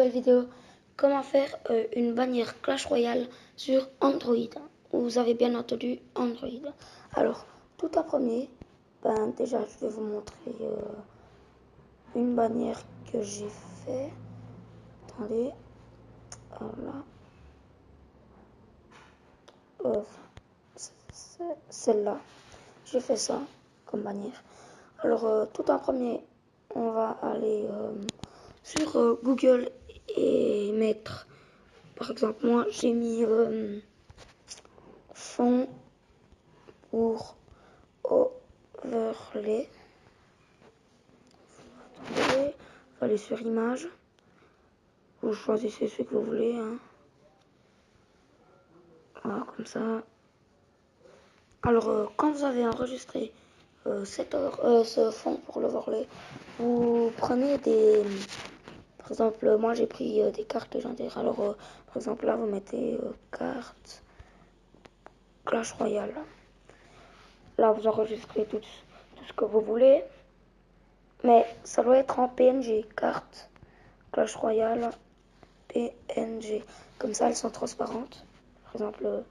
nouvelle vidéo. Comment faire une bannière Clash Royale sur Android. Vous avez bien entendu Android. Alors, tout en premier, déjà je vais vous montrer une bannière que j'ai fait. Attendez, voilà. Celle-là, j'ai fait ça comme bannière. Alors, tout en premier, on va aller sur Google et mettre, par exemple, moi j'ai mis fond pour overlay. Attendez, vous allez sur image, vous choisissez ce que vous voulez, hein. Voilà, comme ça. Alors, quand vous avez enregistré ce fond pour l'overlay, vous prenez des... Par exemple, moi j'ai pris des cartes légendaires. Alors, par exemple, là, vous mettez carte Clash Royale. Là, vous enregistrez tout ce que vous voulez. Mais ça doit être en PNG, carte Clash Royale PNG. Comme ça, elles sont transparentes. Par exemple,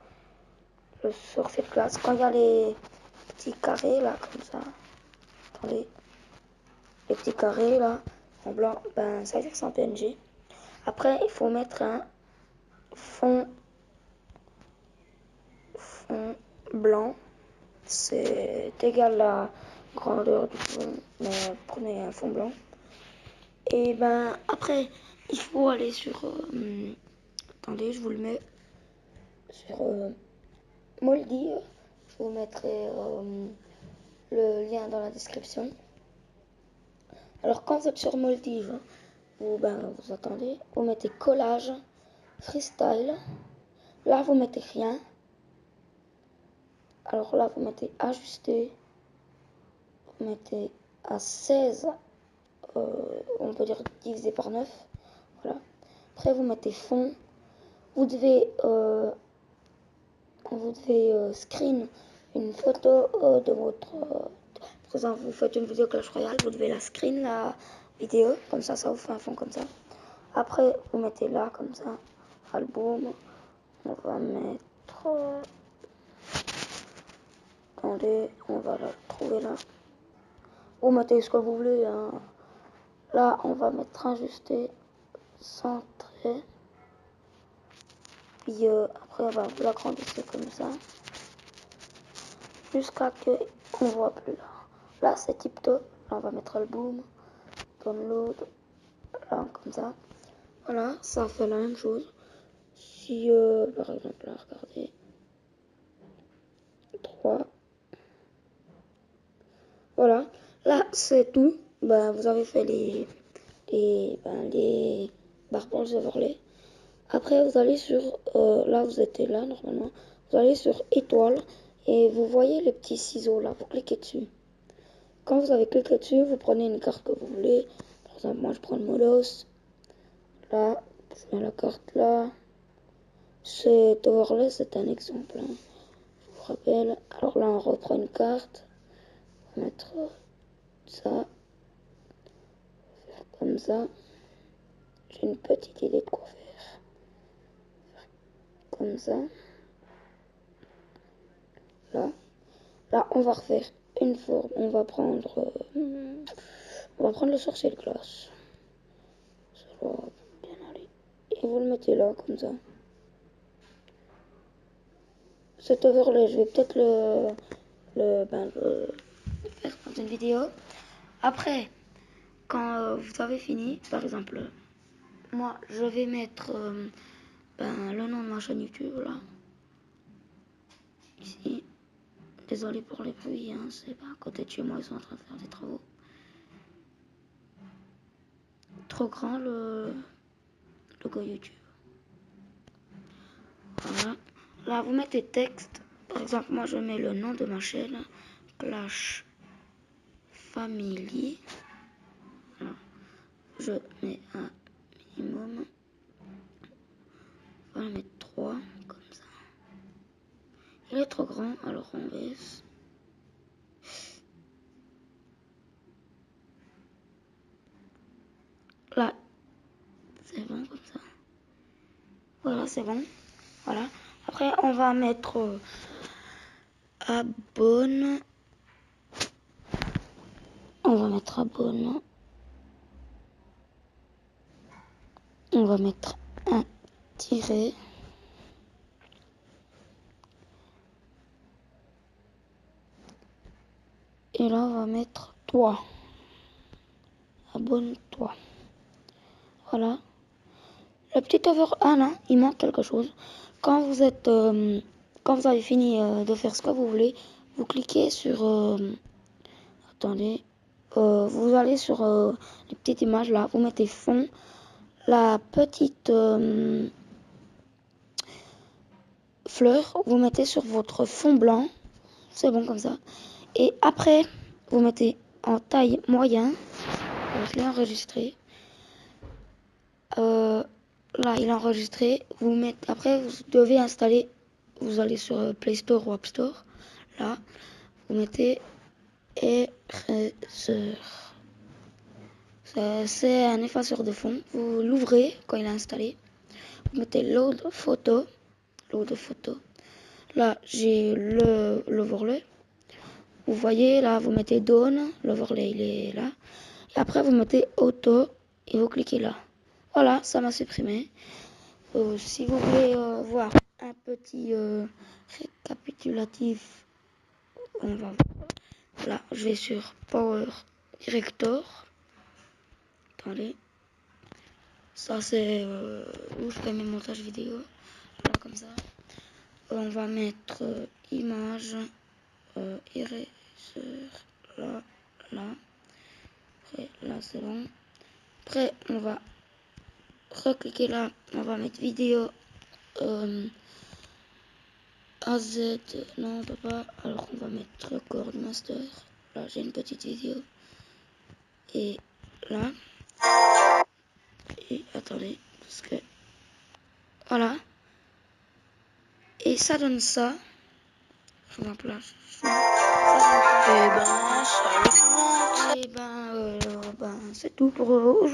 sur cette classe, quand il y a les petits carrés là, comme ça. Attendez. Les petits carrés là, en blanc, ça veut dire que c'est en PNG. Après, il faut mettre un fond blanc. C'est égal à la grandeur du fond, mais prenez un fond blanc. Et après, il faut aller sur... attendez, je vous le mets sur Moldy. Je vous mettrai le lien dans la description. Alors, quand vous êtes sur Moldy, vous attendez, vous mettez collage, freestyle. Là, vous mettez rien. Alors là, vous mettez ajuster. Vous mettez à 16, on peut dire divisé par 9. Voilà. Après, vous mettez fond. Vous devez screen une photo de votre... par exemple, vous faites une vidéo Clash Royale, vous devez la screen, la vidéo. Comme ça vous fait un fond comme ça. Après, vous mettez là, comme ça, album. On va mettre... attendez, on va la trouver là. Vous mettez ce que vous voulez, hein. Là, on va mettre ajusté, centré. Puis après, on va l'agrandissez comme ça. Jusqu'à ce qu'on ne voit plus là. Là, c'est tip top. Là, on va mettre album, download. Là, comme ça. Voilà, ça fait la même chose. Si, par exemple, là, regardez. 3. Voilà. Là, c'est tout. Vous avez fait les barres pour les overlays. Après, vous allez sur, là, vous êtes là, normalement. Vous allez sur étoile et vous voyez les petits ciseaux là. Vous cliquez dessus. Quand vous avez cliqué dessus, vous prenez une carte que vous voulez. Par exemple, moi, je prends le Molos. Là, je mets la carte là. Cet overlay, c'est un exemple, hein. Je vous rappelle. Alors là, on reprend une carte. On va mettre ça. Faire comme ça. J'ai une petite idée de quoi faire. Comme ça. Là. Là, on va refaire une forme. On va prendre le sorcier de glace. Ça va bien aller. Et vous le mettez là, comme ça. Cet overlay, je vais peut-être le faire dans une vidéo. Après, quand vous avez fini, par exemple, moi, je vais mettre le nom de ma chaîne YouTube, là. Ici. Désolé pour les bruits, hein, c'est pas à côté de chez moi, ils sont en train de faire des travaux. Trop grand le logo YouTube. Voilà. Là, vous mettez texte. Par exemple, moi, je mets le nom de ma chaîne. Clash Family. Alors, je mets un minimum. On va mettre 3, comme ça. Il est trop grand, alors on baisse. Là, c'est bon comme Voilà, c'est bon. Voilà. Après, on va mettre abonne. On va mettre abonne. On va mettre un tiret. Et là, on va mettre toi. Abonne-toi. Voilà. Le petit over. Ah non, il manque quelque chose. Quand vous êtes, quand vous avez fini de faire ce que vous voulez, vous cliquez sur. Attendez. Vous allez sur les petites images là. Vous mettez fond. La petite fleur, vous mettez sur votre fond blanc. C'est bon comme ça. Et après, vous mettez en taille moyen. Je l'ai enregistré. Là, il est enregistré. Vous mettez, après, vous devez installer. Vous allez sur Play Store ou App Store. Là, vous mettez Eraser. C'est un effaceur de fond. Vous l'ouvrez quand il est installé. Vous mettez Load Photo. Load Photo. Là, j'ai l'overlay. Vous voyez, là, vous mettez Done. L'overlay, il est là. Et après, vous mettez Auto. Et vous cliquez là. Voilà, ça m'a supprimé. Si vous voulez voir un petit récapitulatif, on va voir. Là, je vais sur Power Director. Attendez. Ça, c'est où je fais mes montages vidéo. Là, comme ça. On va mettre image, eraser, là, là. Après, là, c'est bon. Après, on va recliquer là. On va mettre vidéo. AZ, non, on peut pas. Alors, on va mettre record master. Là, j'ai une petite vidéo. Et là. Et attendez, parce que. Voilà. Et ça donne ça. Je m'en place. Et ben, c'est tout pour aujourd'hui.